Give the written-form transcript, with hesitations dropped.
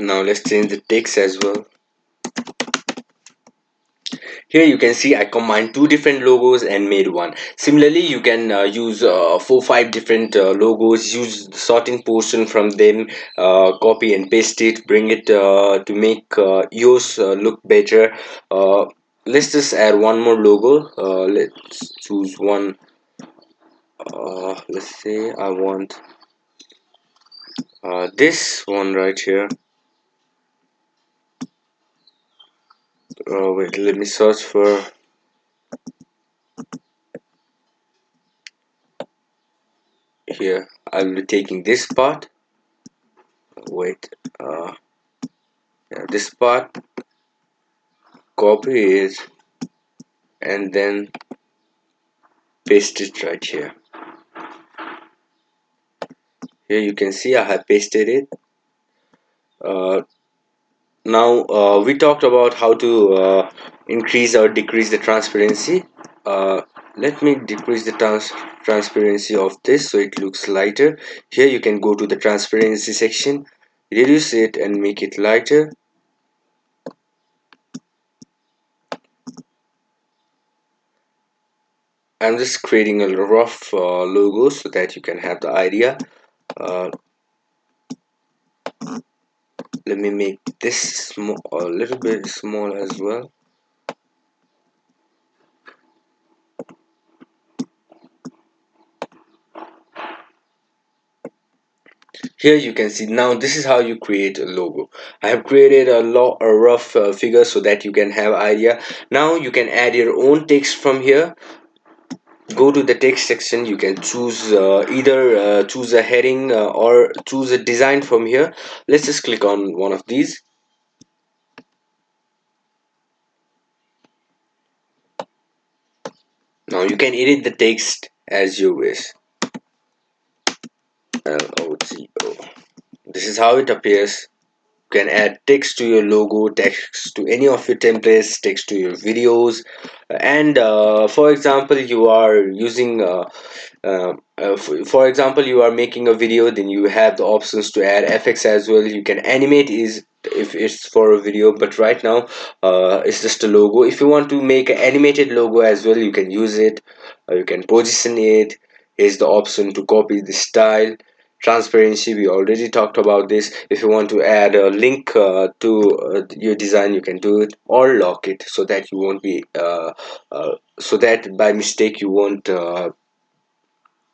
Now let's change the text as well. Here you can see I combined two different logos and made one. Similarly, you can use 4-5 different logos, use the sorting portion from them, copy and paste it, bring it to make yours look better. Let's just add one more logo. Let's choose one. Let's say I want this one right here. Wait, let me search for. Here I'll be taking this part. Wait, yeah, this part, copy it and then paste it right here. Here you can see I have pasted it. Now we talked about how to increase or decrease the transparency. Let me decrease the transparency of this so it looks lighter. Here you can go to the transparency section, reduce it and make it lighter. I'm just creating a rough logo so that you can have the idea. uh, Let me make this small, a little bit small as well. Here you can see, now this is how you create a logo. I have created a rough figure so that you can have idea. Now you can add your own text from here. Go to the text section, you can choose either choose a heading or choose a design from here. Let's just click on one of these. Now you can edit the text as you wish. LOGO. This is how it appears. You can add text to your logo, text to any of your templates, text to your videos, and for example you are using for example you are making a video, then you have the options to add FX as well. You can animate is if it's for a video, but right now it's just a logo. If you want to make an animated logo as well, you can use it. You can position it. Here's the option to copy the style. Transparency, we already talked about this. If you want to add a link to your design, you can do it, or lock it so that you won't be so that by mistake you won't